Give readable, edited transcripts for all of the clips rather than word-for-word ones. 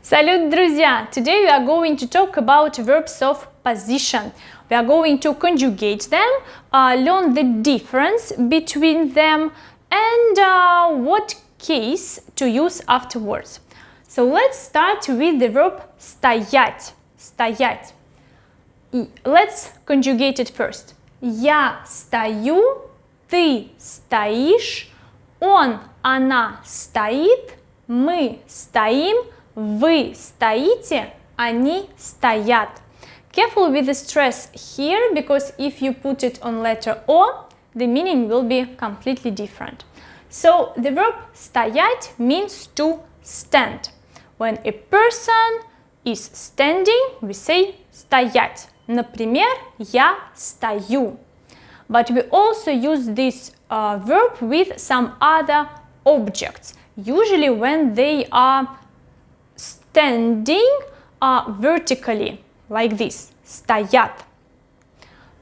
Салют, друзья! Today we are going to talk about verbs of position. We are going to conjugate them, learn the difference between them and what case to use afterwards. So let's start with the verb стоять. Стоять. Let's conjugate it first. Я стою, ты стоишь, он, она стоит, мы стоим, вы стоите, они стоят. Careful with the stress here, because if you put it on letter O, the meaning will be completely different. So the verb стоять means to stand. When a person is standing, we say стоять. Например, я стою. But we also use this verb with some other objects, usually when they are standing vertically, like this, стоят.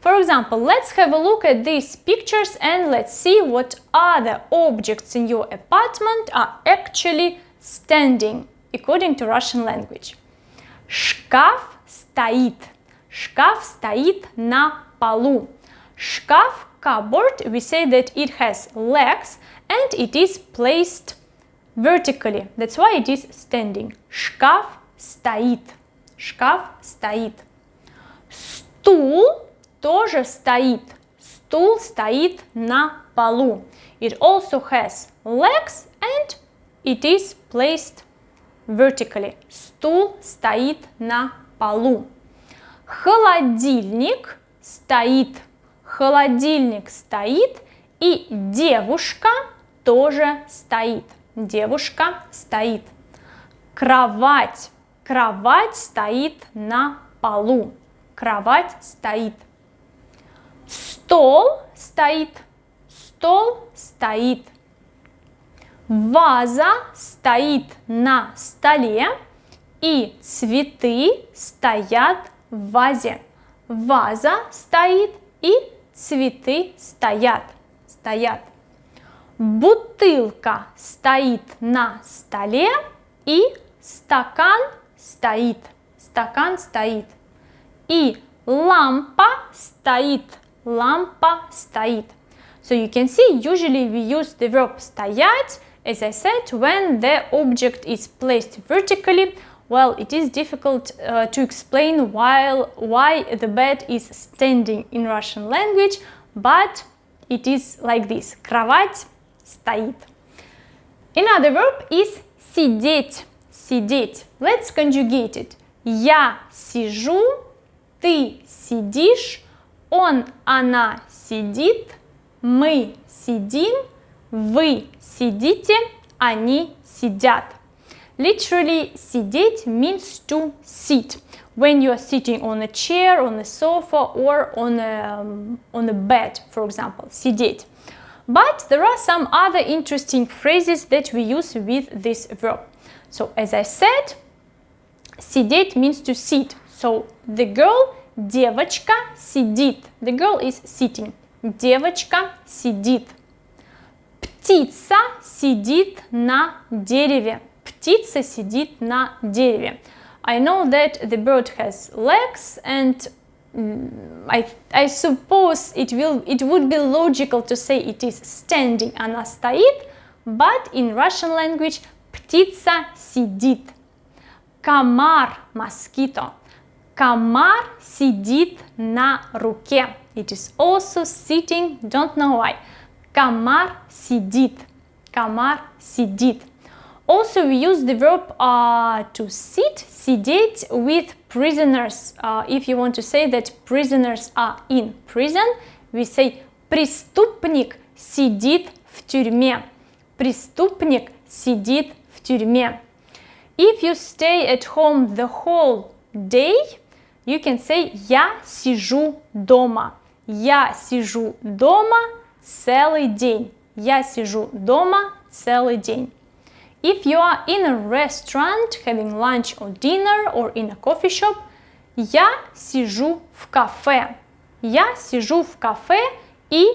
For example, let's have a look at these pictures and let's see what other objects in your apartment are actually standing, according to Russian language. Шкаф стоит. Шкаф стоит на полу. Шкаф, cupboard, we say that it has legs and it is placed vertically. That's why it is standing. Шкаф стоит. Шкаф стоит. Стул тоже стоит. Стул стоит на полу. It also has legs and it is placed vertically. Стул стоит на полу. Холодильник стоит. Холодильник стоит, и девушка тоже стоит. Девушка стоит. Кровать. Кровать стоит на полу. Кровать стоит. Стол стоит. Стол стоит. Ваза стоит на столе, и цветы стоят в вазе. Ваза стоит, и цветы стоят. Стоят. Бутылка стоит на столе, и стакан стоит. Стакан стоит. И лампа стоит. Лампа стоит. So you can see, usually we use the verb стоять, as I said, when the object is placed vertically. Well, it is difficult to explain why the bed is standing in Russian language, but it is like this. Кровать стоит. Another verb is сидеть. Сидеть. Let's conjugate it. Я сижу, ты сидишь, он, она сидит, мы сидим, вы сидите, они сидят. Literally, сидеть means to sit. When you are sitting on a chair, on a sofa, or on a bed, for example, сидеть. But there are some other interesting phrases that we use with this verb. So, as I said, сидеть means to sit. So, the girl, девочка, сидит. The girl is sitting. Девочка сидит. Птица сидит на дереве. Птица сидит на дереве. I know that the bird has legs, and I suppose it would be logical to say it is standing, она стоит, but in Russian language птица сидит. Комар, mosquito. Комар сидит на руке. It is also sitting, don't know why. Комар сидит. Комар сидит. Also, we use the verb to sit, сидеть, with prisoners. If you want to say that prisoners are in prison, we say преступник сидит в тюрьме. Преступник сидит в тюрьме. If you stay at home the whole day, you can say я сижу дома. Я сижу дома целый день. Я сижу дома целый день. If you are in a restaurant having lunch or dinner or in a coffee shop, я сижу в кафе. Я сижу в кафе и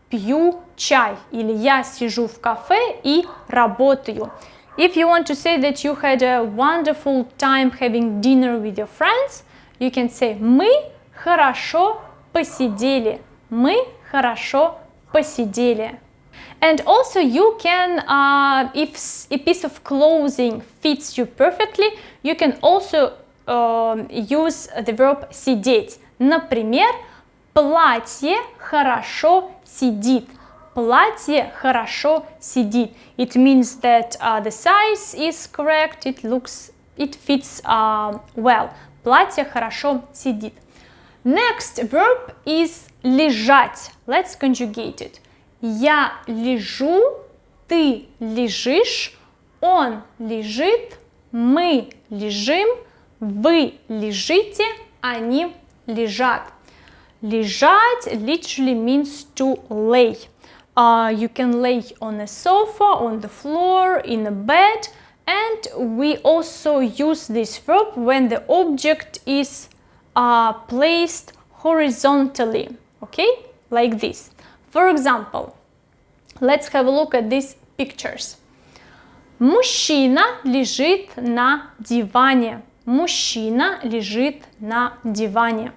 пью чай. Или я сижу в кафе и работаю. If you want to say that you had a wonderful time having dinner with your friends, you can say мы хорошо посидели. Мы хорошо посидели. And also you can, if a piece of clothing fits you perfectly, you can also use the verb сидеть. Например, платье хорошо сидит. Платье хорошо сидит. It means that the size is correct, it fits well. Платье хорошо сидит. Next verb is лежать. Let's conjugate it. Я лежу, ты лежишь, он лежит, мы лежим, вы лежите, они лежат. Лежать literally means to lay. You can lay on a sofa, on the floor, in a bed, and we also use this verb when the object is placed horizontally, okay, like this. For example, let's have a look at these pictures. Мужчина лежит на диване. Мужчина лежит на диване.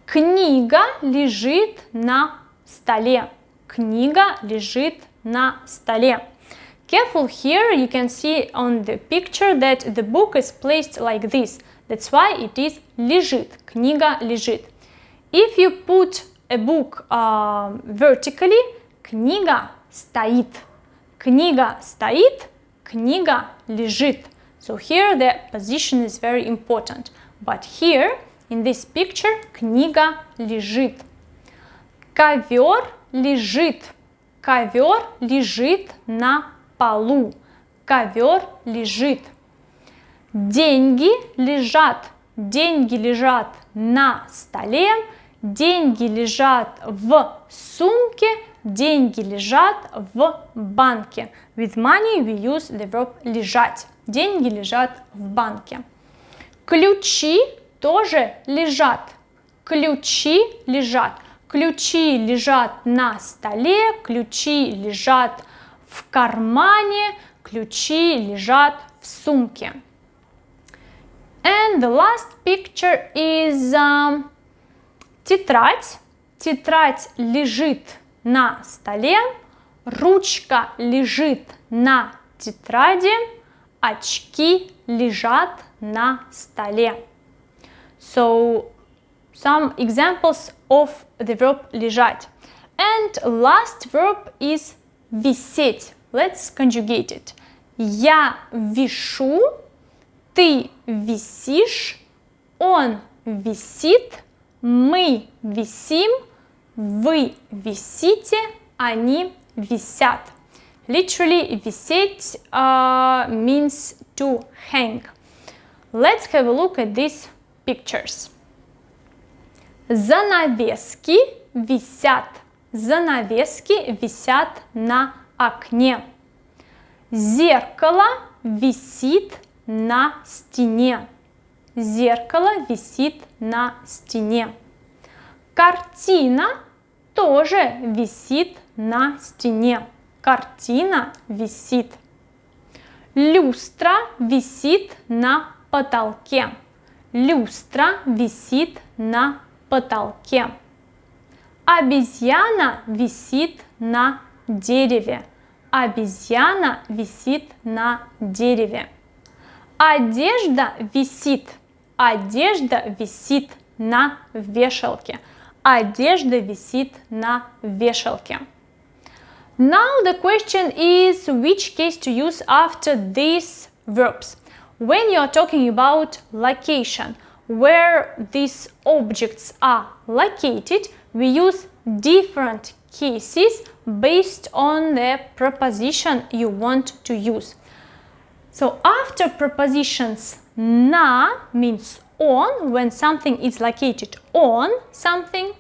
Книга лежит на столе. Книга лежит на столе. Careful here, you can see on the picture that the book is placed like this. That's why it is лежит. Книга лежит. If you put a book vertically, книга стоит. Книга стоит, книга лежит. So here the position is very important. But here, in this picture, книга лежит. Ковер лежит. Ковер лежит на полу. Ковер лежит. Деньги лежат. Деньги лежат на столе. Деньги лежат в сумке. Деньги лежат в банке. With money we use the verb лежать. Деньги лежат в банке. Ключи тоже лежат. Ключи лежат. Ключи лежат на столе. Ключи лежат в кармане. Ключи лежат в сумке. And the last picture is тетрадь. Тетрадь лежит на столе. Ручка лежит на тетради. Очки лежат на столе. So, some examples of the verb лежать. And last verb is висеть. Let's conjugate it. Я вишу, ты висишь, он висит, мы висим, вы висите, они висят. Literally, висеть means to hang. Let's have a look at these pictures. Занавески висят. Занавески висят на окне. Зеркало висит на стене. Зеркало висит на стене. Картина тоже висит на стене. Картина висит. Люстра висит на потолке. Люстра висит на потолке. Обезьяна висит на дереве. Обезьяна висит на дереве. Одежда висит. Одежда висит на вешалке. Одежда висит на вешалке. Now the question is which case to use after these verbs. When you are talking about location, where these objects are located, we use different cases based on the preposition you want to use. So after prepositions на means on, when something is located on something,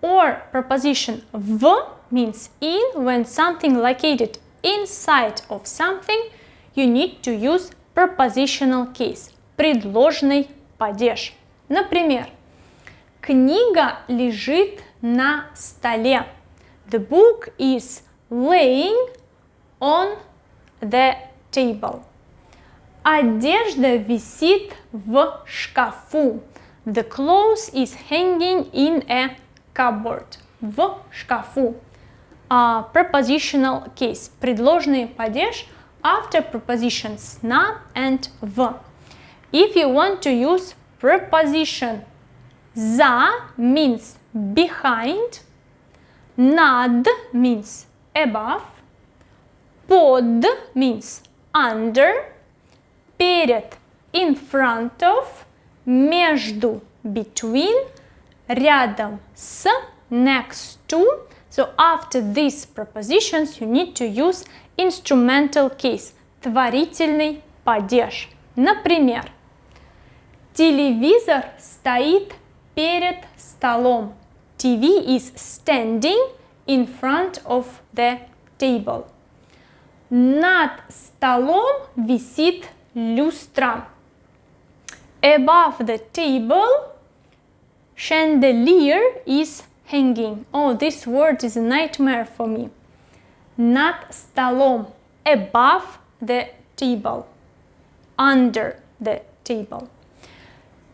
or preposition в means in, when something located inside of something, you need to use prepositional case, предложный падеж. Например, книга лежит на столе. The book is laying on the table. Одежда висит в шкафу. The clothes is hanging in a cupboard. В шкафу. Prepositional case. Предложный падеж after prepositions на and в. If you want to use preposition за means behind, над means above, под means under, перед in front of, между between, рядом с next to. So after these prepositions you need to use instrumental case, творительный падеж. Например, телевизор стоит перед столом. TV is standing in front of the table. Над столом висит люстра. Above the table, chandelier is hanging. Oh, this word is a nightmare for me. Над столом. Above the table. Under the table.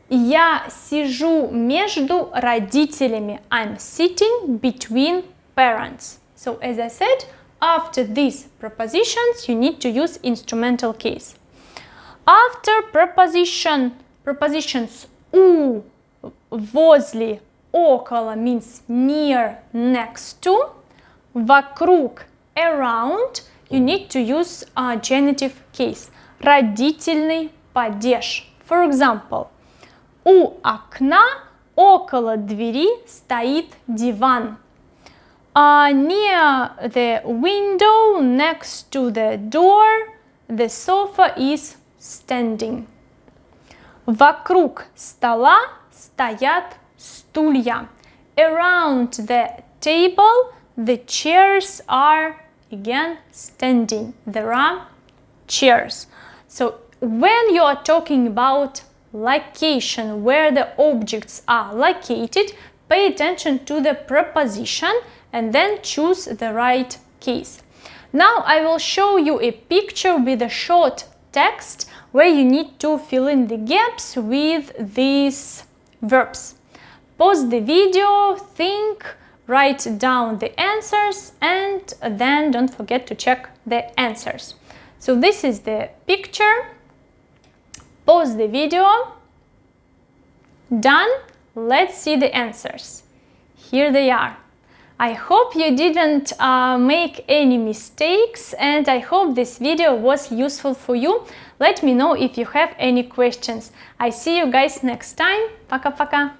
Я сижу между родителями. I'm sitting between parents. So as I said, after these prepositions, you need to use instrumental case. After prepositions у, возле, около means near, next to, вокруг, around, you need to use a genitive case. Родительный падеж. For example, у окна, около двери стоит диван. Near the window, next to the door, the sofa is standing. Вокруг стола стоят стулья. Around the table, the chairs are again standing. There are chairs. So when you are talking about location, where the objects are located, pay attention to the preposition and then choose the right case. Now I will show you a picture with a short text where you need to fill in the gaps with these verbs. Pause the video, think, write down the answers, and then don't forget to check the answers. So this is the picture. Pause the video. Done. Let's see the answers. Here they are. I hope you didn't make any mistakes, and I hope this video was useful for you. Let me know if you have any questions. I see you guys next time. Пока-пока.